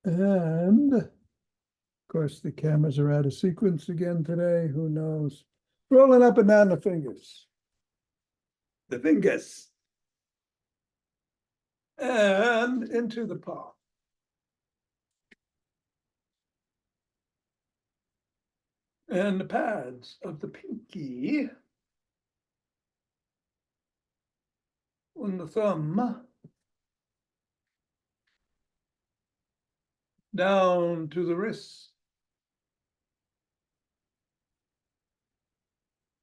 And of course, the cameras are out of sequence again today. Who knows? Rolling up and down the fingers. The fingers. And into the palm. And the pads of the pinky on the thumb down to the wrist.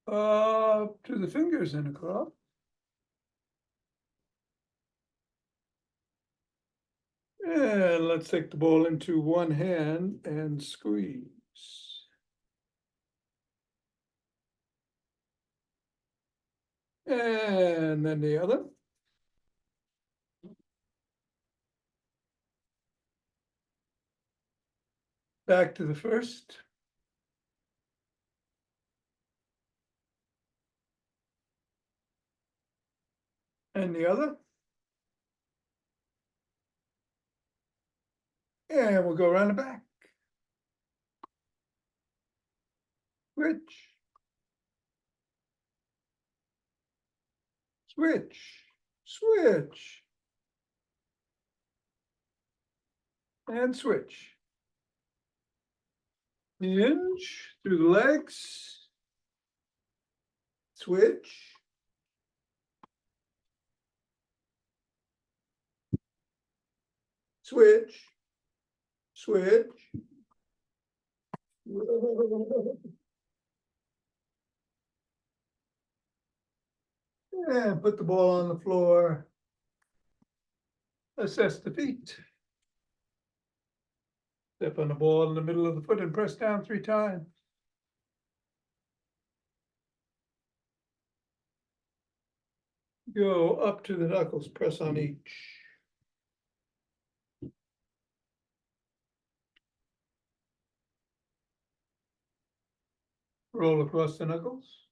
Up to the fingers and across. And let's take the ball into one hand and squeeze. And then the other. Back to the first. And the other. And we'll go around the back. Switch. Switch. Switch. And switch. Hinge through the legs. Switch. Switch. Switch. And put the ball on the floor. Assess the feet. Step on the ball in the middle of the foot and press down 3 times. Go up to the knuckles, press on each. Roll across the knuckles.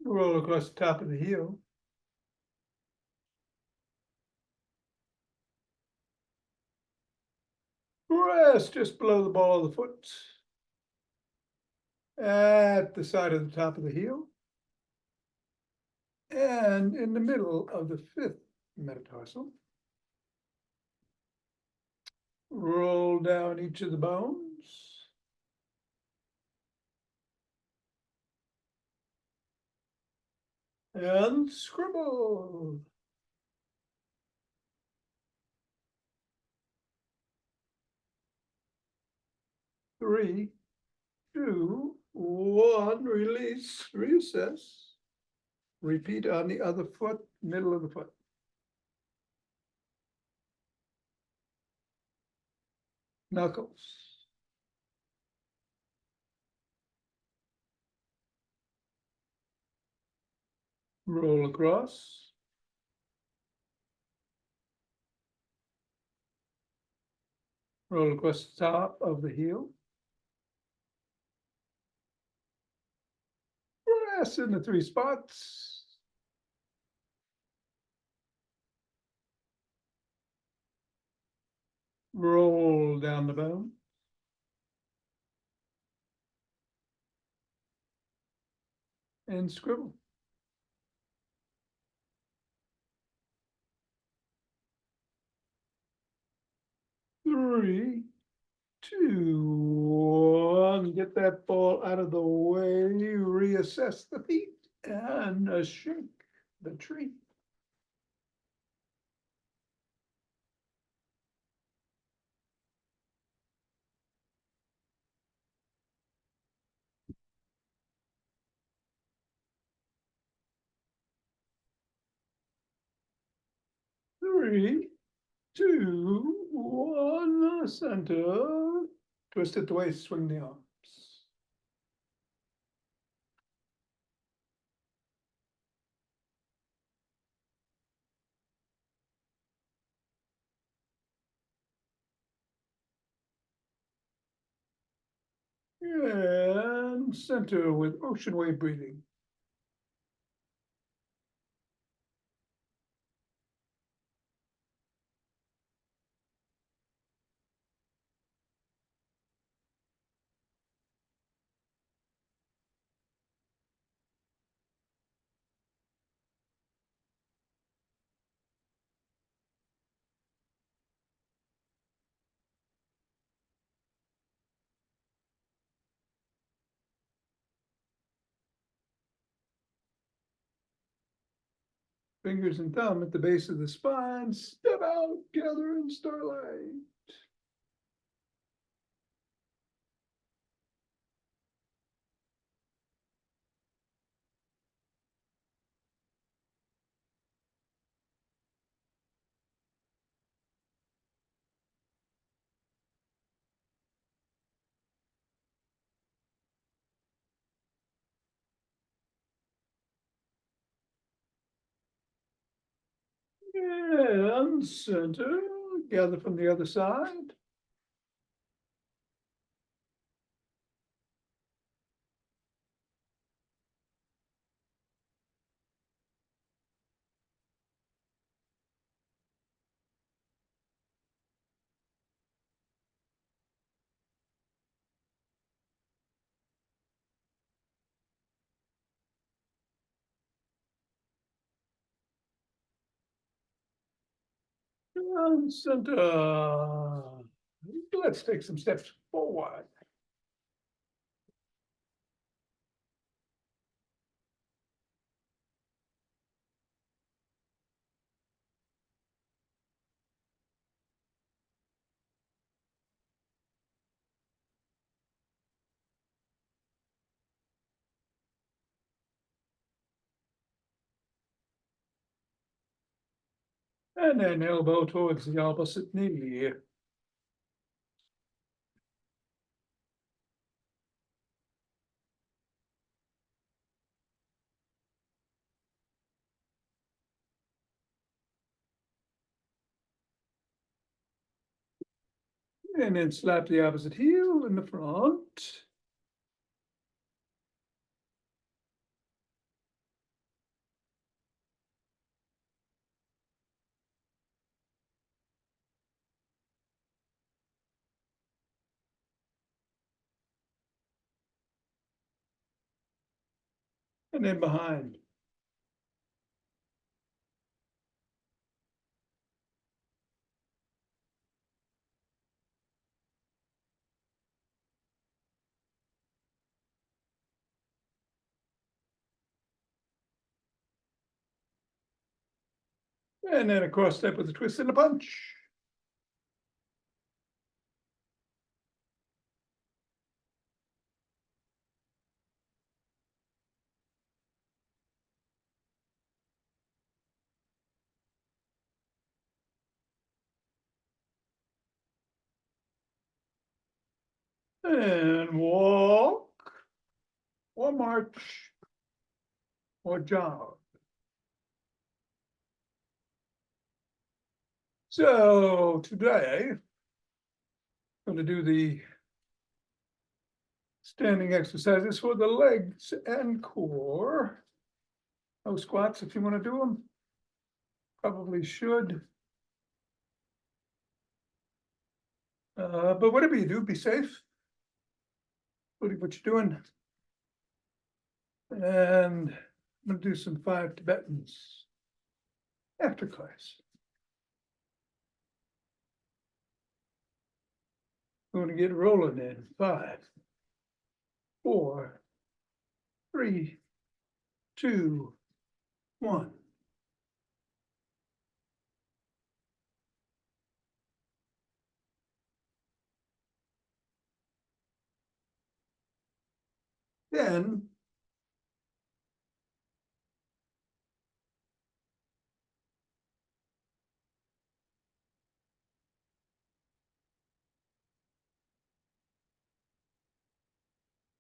Roll across the top of the heel. Rest just below the ball of the foot. At the side of the top of the heel. And in the middle of the 5th metatarsal. Roll down each of the bones. And scribble. Three, two, one, release, reassess. Repeat on the other foot, middle of the foot. Knuckles. Roll across. Roll across the top of the heel. Press in the 3 spots. Roll down the bone. And scribble. Three, two, one. Get that ball out of the way. Reassess the feet and shake the tree. Three, two, one, center. Twist it the waist, swing the arms. And center with ocean wave breathing. Fingers and thumb at the base of the spine, step out, gather in starlight. And center, gather from the other side. And center. Let's take some steps forward. And then elbow towards the opposite knee. And then slap the opposite heel in the front. And then behind. And then a cross step with a twist and a punch. And walk, or march, or jog. So today, I'm going to do the standing exercises for the legs and core. No squats if you want to do them. Probably should. But whatever you do, be safe. What you're doing. And I'm going to do some 5 Tibetans after class. I'm going to get rolling in 5, 4, 3, 2, 1. Then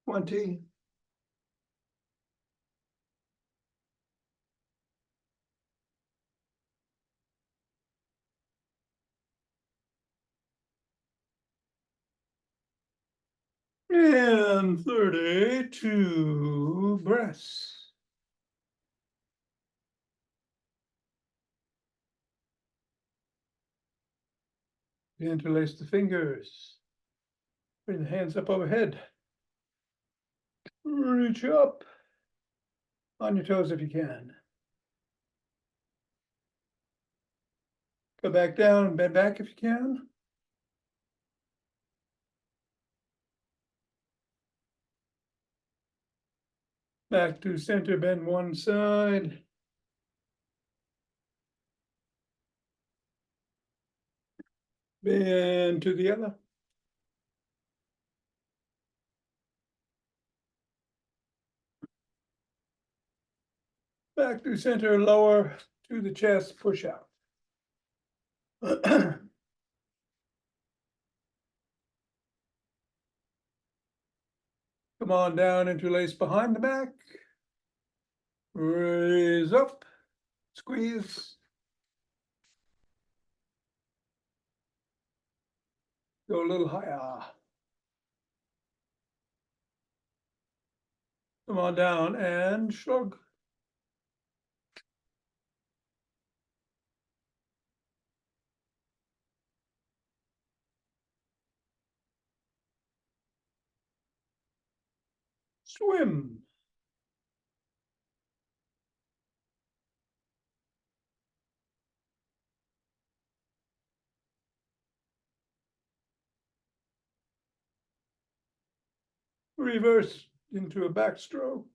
20. And 32 breaths. Interlace the fingers. Bring the hands up overhead. Reach up on your toes if you can. Go back down and bend back if you can. Back to center, bend one side. And to the other. Back to center, lower to the chest, push out. Come on down, interlace behind the back. Raise up, squeeze. Go a little higher. Come on down and shrug. Swim. Reverse into a backstroke.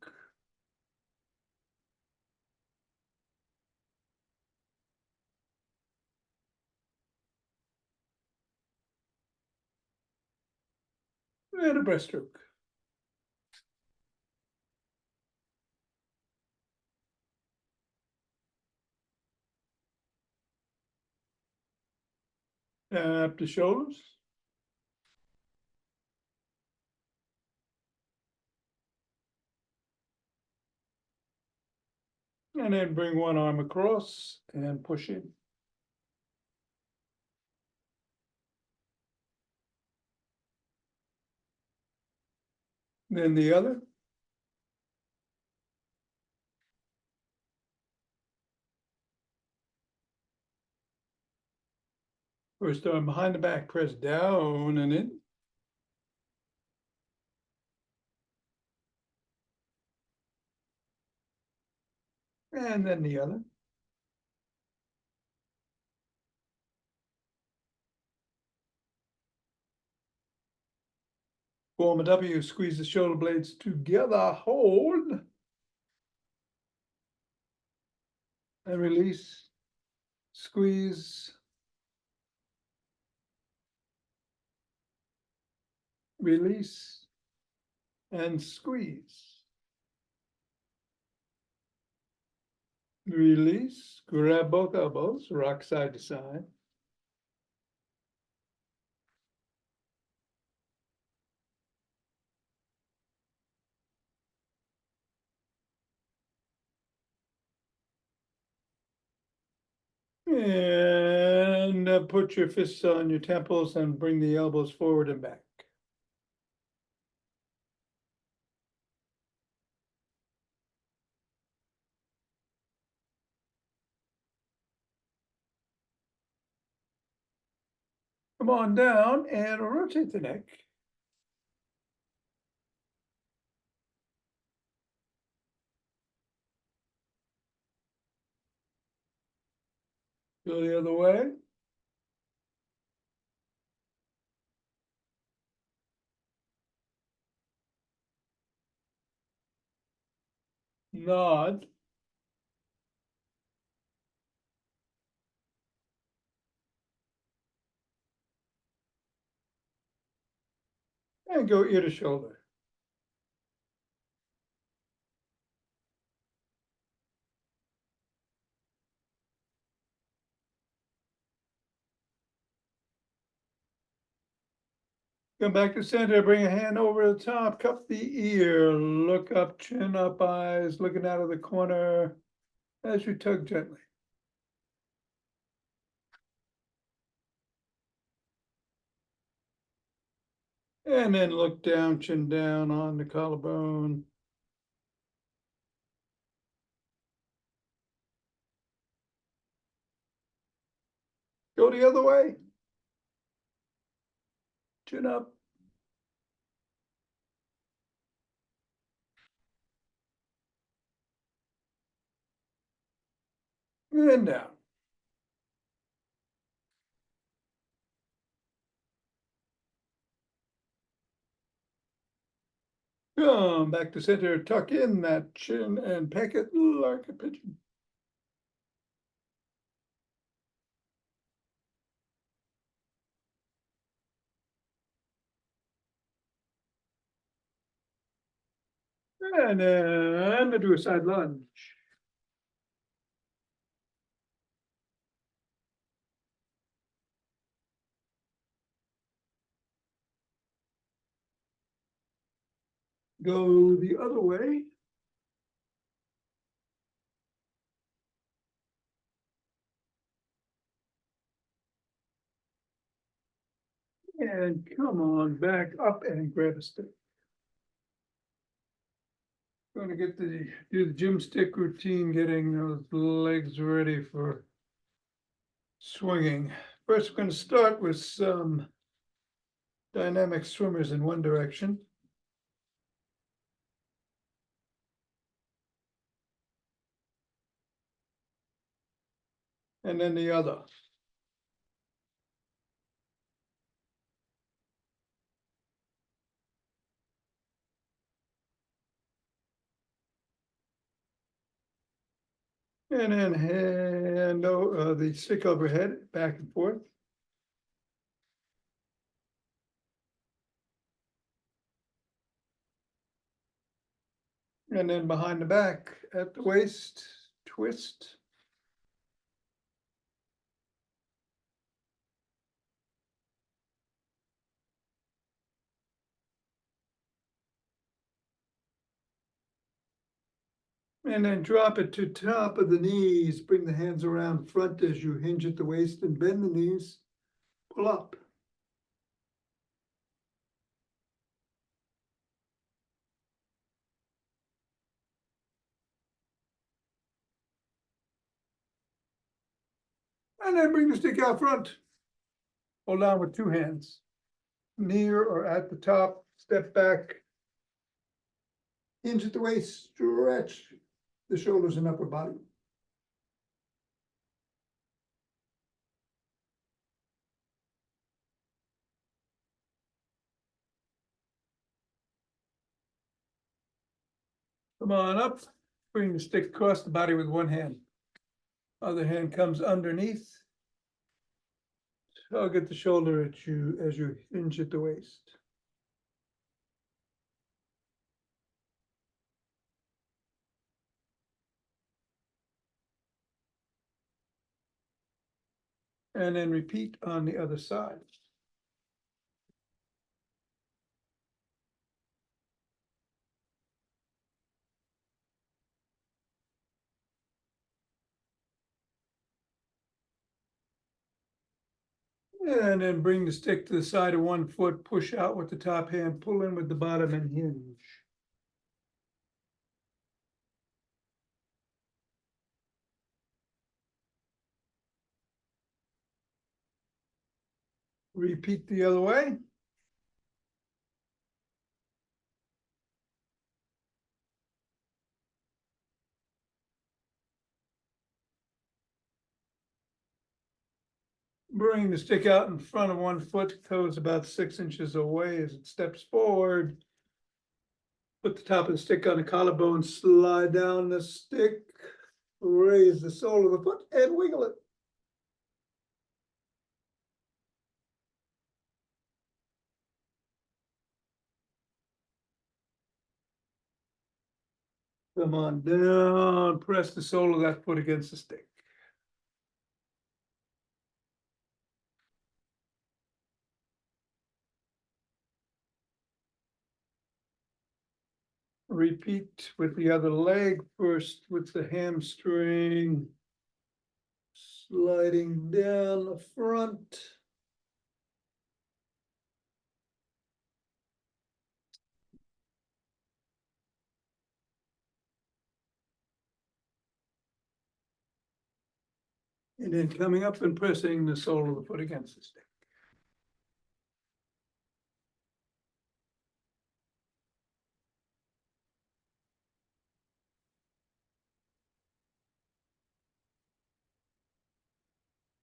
And a breaststroke. Up the shoulders. And then bring one arm across and push in. Then the other. First arm behind the back, press down and in. And then the other. Form a W, squeeze the shoulder blades together, hold. And release, squeeze. Release and squeeze. Release, grab both elbows, rock side to side. And put your fists on your temples and bring the elbows forward and back. Come on down and rotate the neck. Go the other way. Nod. And go ear to shoulder. Come back to center, bring a hand over the top, cup the ear, look up, chin up, eyes, looking out of the corner as you tug gently. And then look down, chin down on the collarbone. Go the other way. Chin up. And down. Come back to center, tuck in that chin and peck it like a pigeon. And then do a side lunge. Go the other way. And come on back up and grab a stick. Going to do the gym stick routine, getting those legs ready for swinging. First, we're going to start with some dynamic swimmers in one direction. And then the other. And then hand the stick overhead, back and forth. And then behind the back at the waist, twist. And then drop it to top of the knees. Bring the hands around front as you hinge at the waist and bend the knees. Pull up. And then bring the stick out front. Hold on with two hands. Near or at the top, step back. Hinge at the waist, stretch the shoulders and upper body. Come on up. Bring the stick across the body with one hand. Other hand comes underneath. Tug at the shoulder at you as you hinge at the waist. And then repeat on the other side. And then bring the stick to the side of one foot, push out with the top hand, pull in with the bottom and hinge. Repeat the other way. Bring the stick out in front of one foot, toes about 6 inches away as it steps forward. Put the top of the stick on the collarbone, slide down the stick, raise the sole of the foot and wiggle it. Come on down, press the sole of that foot against the stick. Repeat with the other leg, first with the hamstring. Sliding down the front. And then coming up and pressing the sole of the foot against the stick.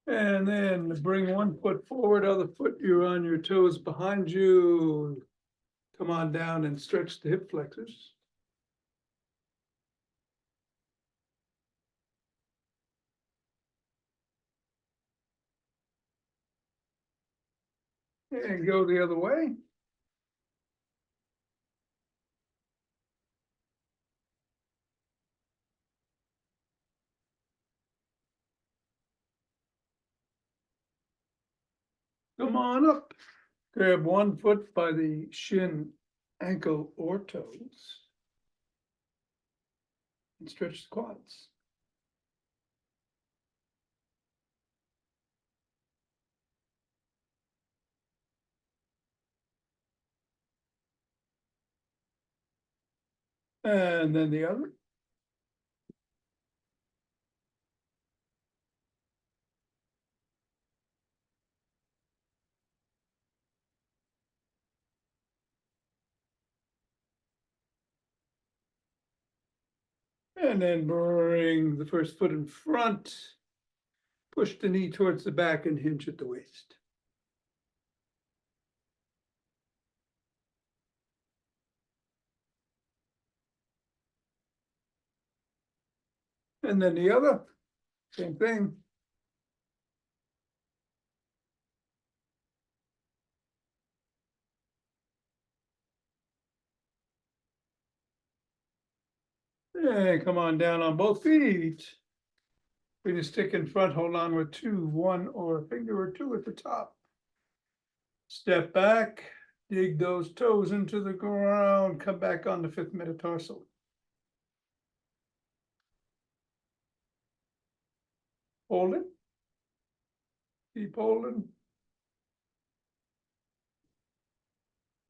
And then bring one foot forward, other foot you're on your toes behind you. Come on down and stretch the hip flexors. And go the other way. Come on up. Grab 1 foot by the shin, ankle, or toes. And stretch the quads. And then the other. And then bring the first foot in front. Push the knee towards the back and hinge at the waist. And then the other, same thing. And come on down on both feet. Bring the stick in front, hold on with 2, 1 or a finger or 2 at the top. Step back, dig those toes into the ground, come back on the 5th metatarsal. Hold it. Keep holding.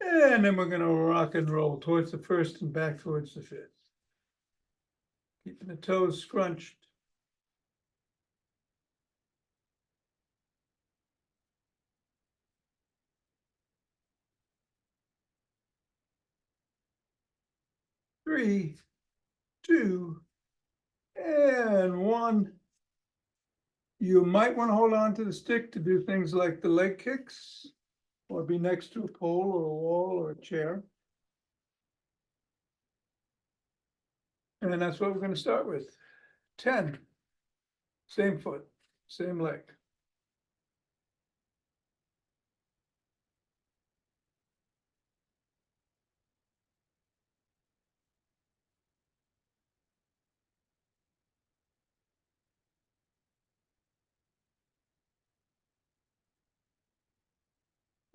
And then we're gonna rock and roll towards the 1st and back towards the 5th. Keeping the toes scrunched. Three, 2, and 1. You might want to hold on to the stick to do things like the leg kicks, or be next to a pole or a wall or a chair. And then that's what we're going to start with. 10. Same foot, same leg.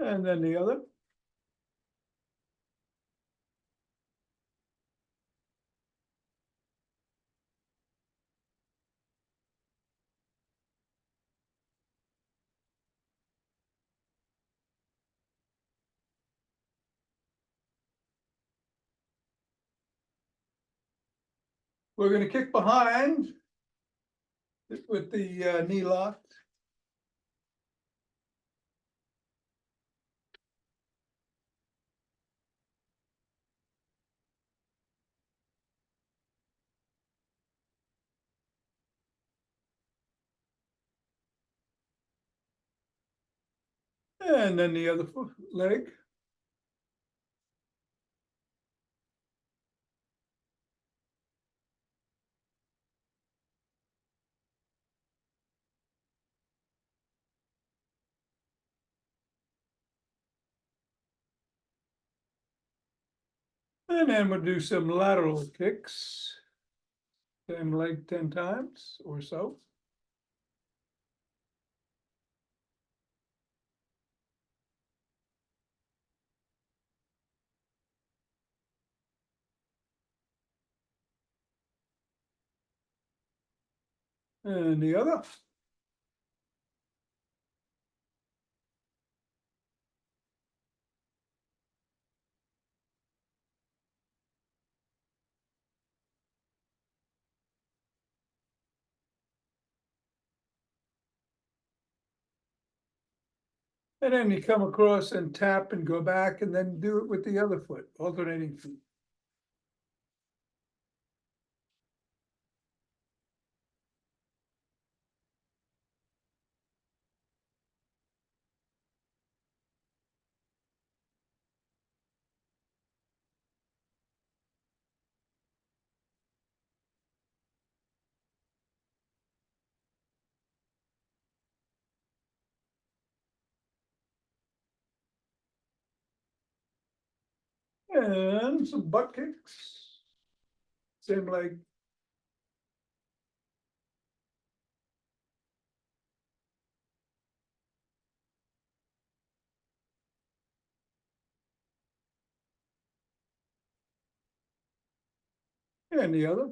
And then the other. We're going to kick behind with the knee locked. And then the other leg. And then we'll do some lateral kicks. Same leg 10 times or so. And the other. And then you come across and tap and go back and then do it with the other foot, alternating feet. And some butt kicks. Same leg. And the other.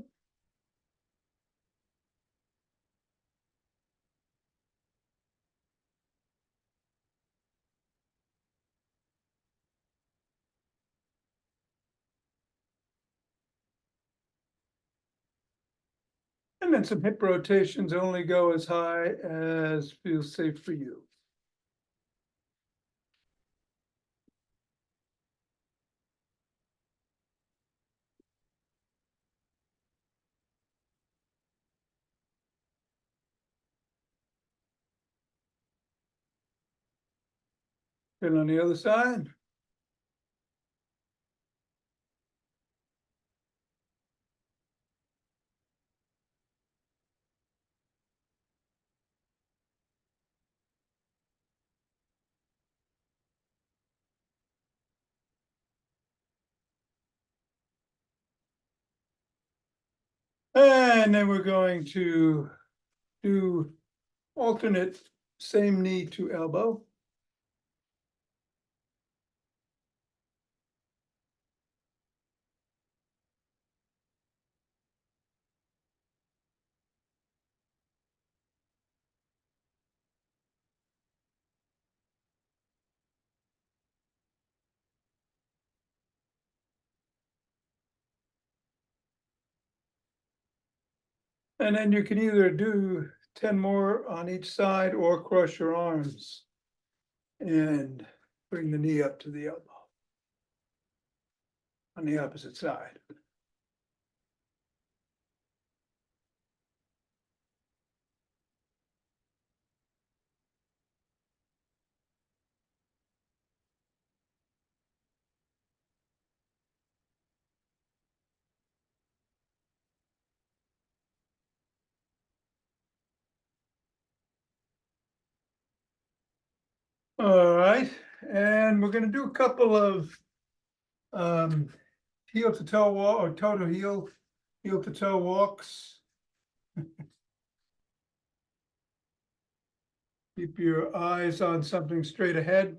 And then some hip rotations, only go as high as feels safe for you. And on the other side. And then we're going to do alternate same knee to elbow. And then you can either do 10 more on each side or cross your arms and bring the knee up to the elbow on the opposite side. All right, and we're gonna do a couple of heel to toe walk or toe to heel, heel to toe walks. Keep your eyes on something straight ahead.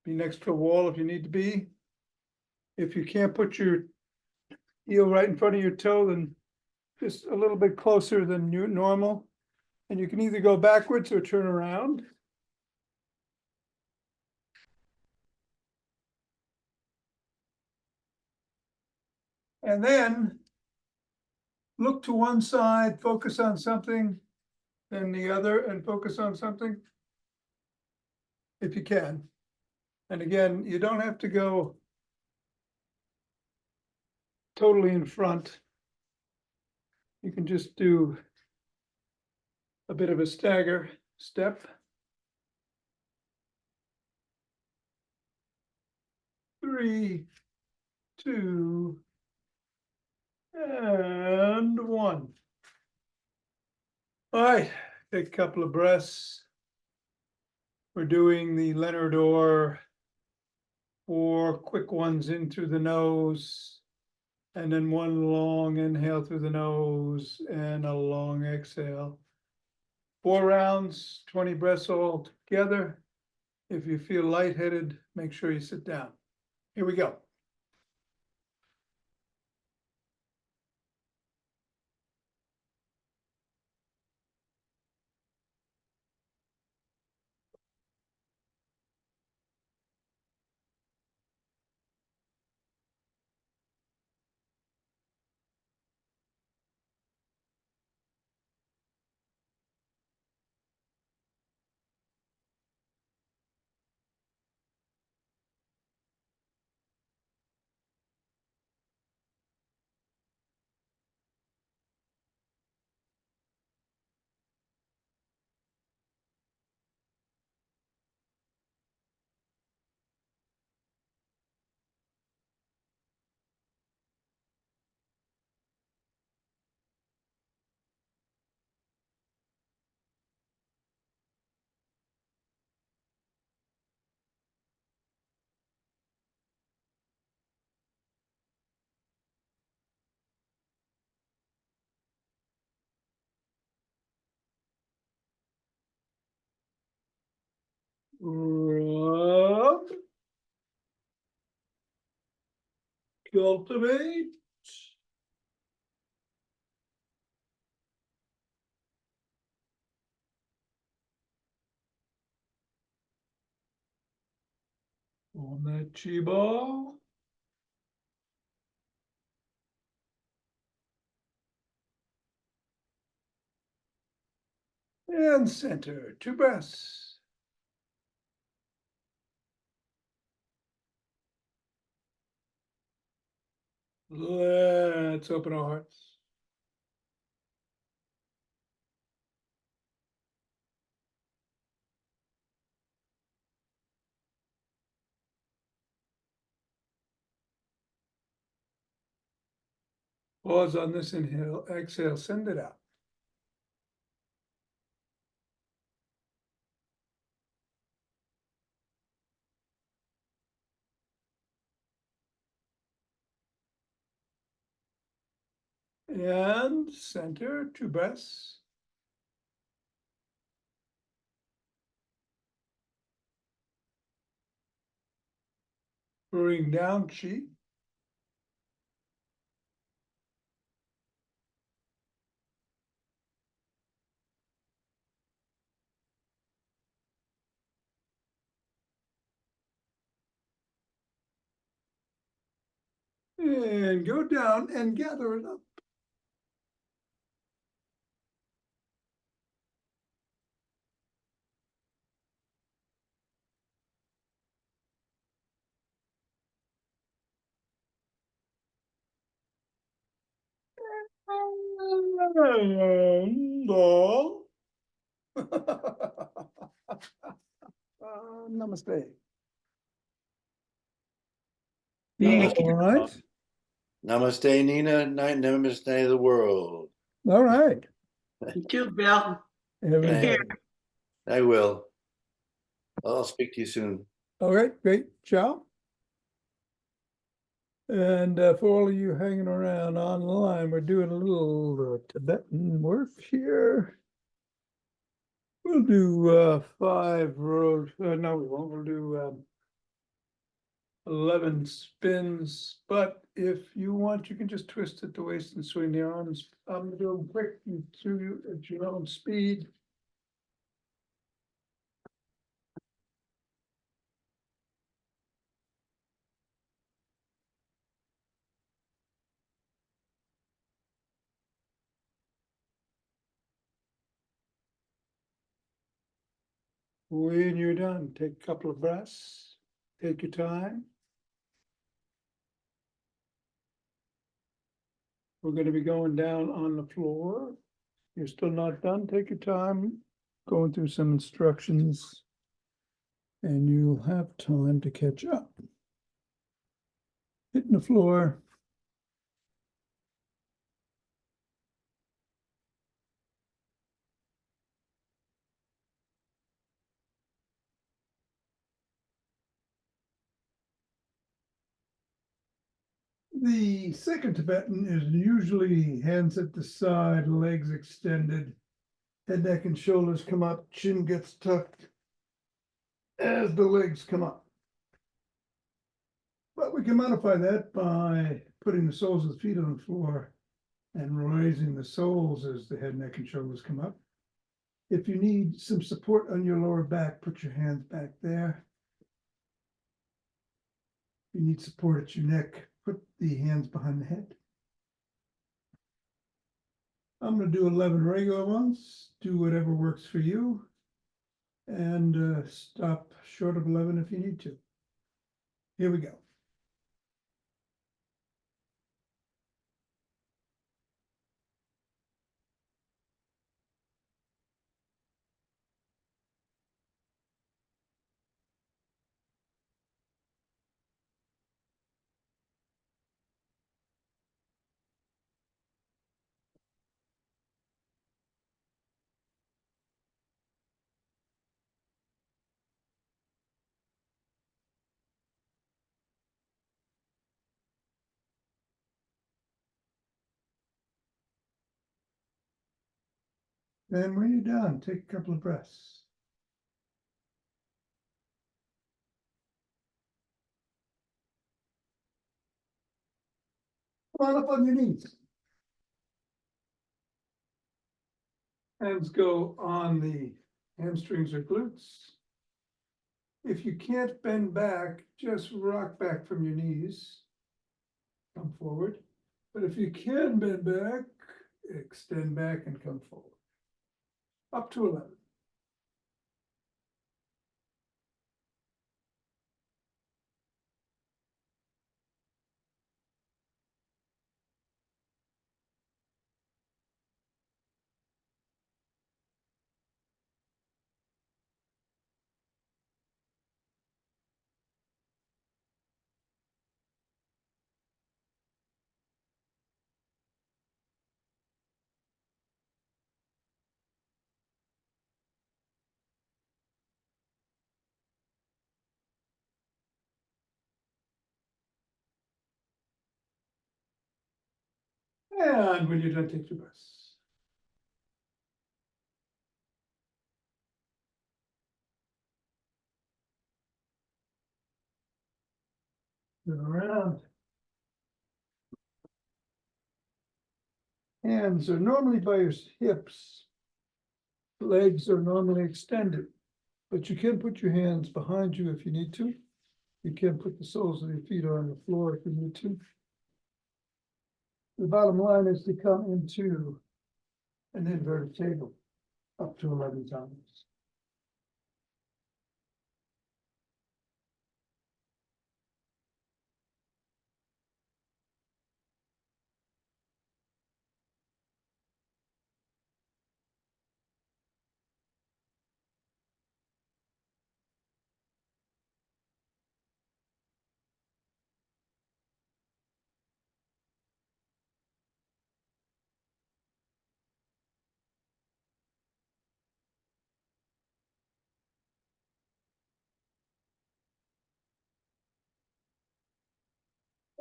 Be next to a wall if you need to be. If you can't put your heel right in front of your toe, then just a little bit closer than normal. And you can either go backwards or turn around. And then look to one side, focus on something, then the other, and focus on something if you can. And again, you don't have to go totally in front. You can just do a bit of a stagger step. 3, 2, and 1. All right, take a couple of breaths. We're doing the Leonard Orr, 4 quick ones in through the nose, and then 1 long inhale through the nose and a long exhale. 4 rounds, 20 breaths all together. If you feel lightheaded, make sure you sit down. Here we go. Rub, Cultivate. On that chi ball. And center, 2 breaths. Let's open our hearts. Pause on this inhale, exhale, send it out. And center, 2 breaths. Bring down chi. And go down and gather it up. And all. Namaste. All right. Namaste, Nina. Namaste, the world. All right. You too, Bill. Everybody. I will. I'll speak to you soon. All right, great. Ciao. And for all of you hanging around online, we're doing a little Tibetan work here. We'll do 5 rows. No, we won't. We'll do 11 spins. But if you want, you can just twist at the waist and swing the arms. I'm gonna do them quick and to at your own speed. When you're done, take a couple of breaths. Take your time. We're going to be going down on the floor. You're still not done. Take your time going through some instructions, and you'll have time to catch up. Hitting the floor. The second Tibetan is usually hands at the side, legs extended, head, neck, and shoulders come up, chin gets tucked as the legs come up. But we can modify that by putting the soles of the feet on the floor and raising the soles as the head, neck, and shoulders come up. If you need some support on your lower back, put your hands back there. If you need support at your neck, put the hands behind the head. I'm going to do 11 regular ones. Do whatever works for you. And stop short of 11 if you need to. Here we go. And when you're done, take a couple of breaths. on up on your knees. Hands go on the hamstrings or glutes. If you can't bend back, just rock back from your knees. Come forward. But if you can bend back, extend back and come forward. Up to 11. And when you're done, take your breaths. Turn around. Hands are normally by your hips. Legs are normally extended, but you can put your hands behind you if you need to. You can put the soles of your feet on the floor if you need to. The bottom line is to come into an inverted table up to 11 times.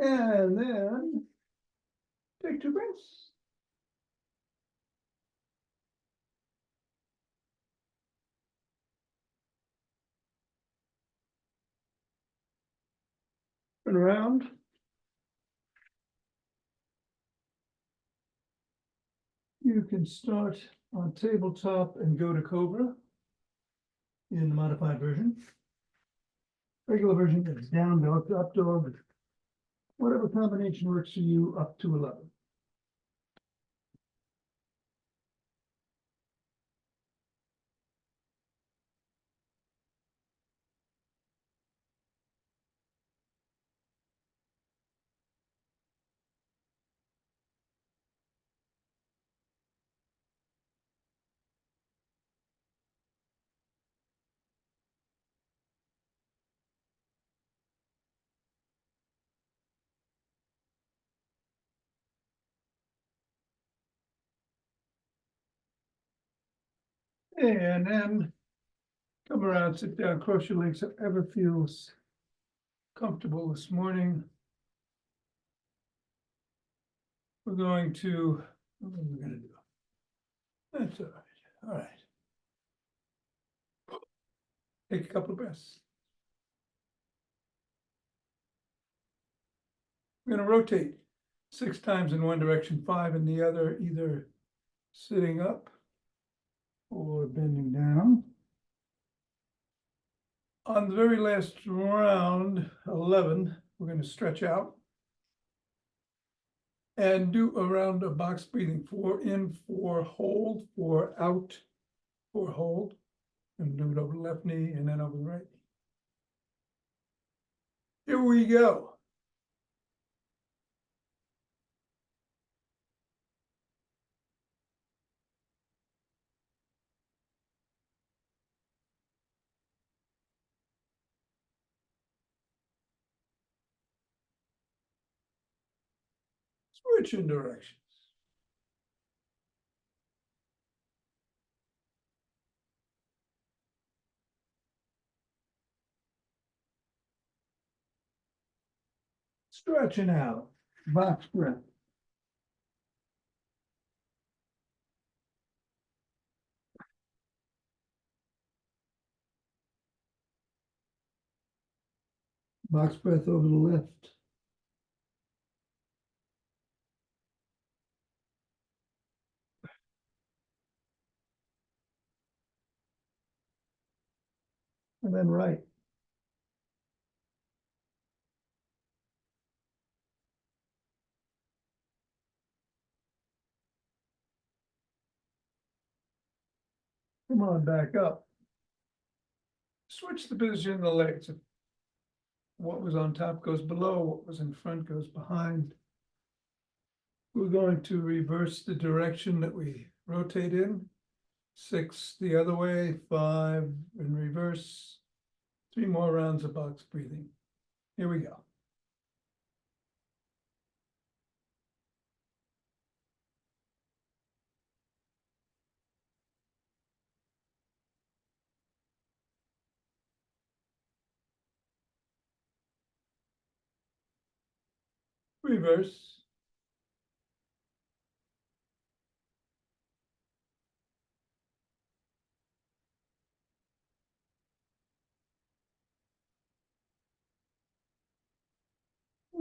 And then take 2 breaths. Turn around. You can start on tabletop and go to Cobra in the modified version. Regular version is down dog, up dog, whatever combination works for you, up to 11. And then come around, sit down, cross your legs, whatever feels comfortable this morning. We're going to, what are we going to do? That's all right. All right. Take a couple of breaths. We're going to rotate 6 times in one direction, 5 in the other, either sitting up or bending down. On the very last round, 11, we're going to stretch out and do a round of box breathing. 4 in, 4 hold, 4 out, 4 hold. And do it over the left knee and then over the right. Here we go. Switching directions. Stretching out, box breath. Box breath over the left. and then right. Come on, back up. Switch the position of the legs. What was on top goes below, what was in front goes behind. We're going to reverse the direction that we rotate in. 6 the other way, 5 in reverse. 3 more rounds of box breathing. Here we go. Reverse.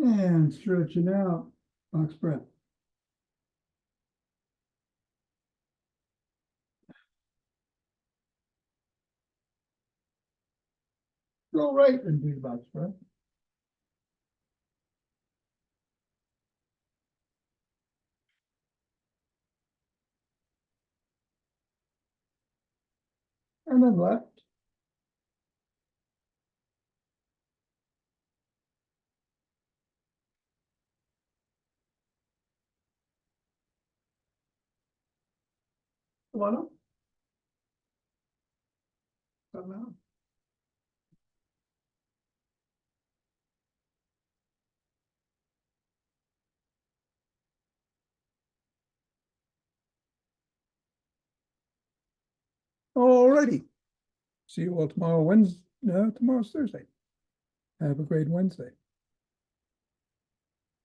And stretching out, box breath. Go right and do the box breath. And then left. One up. Come out. Alrighty. See you all tomorrow, Wednesday. No, tomorrow's Thursday. Have a great Wednesday.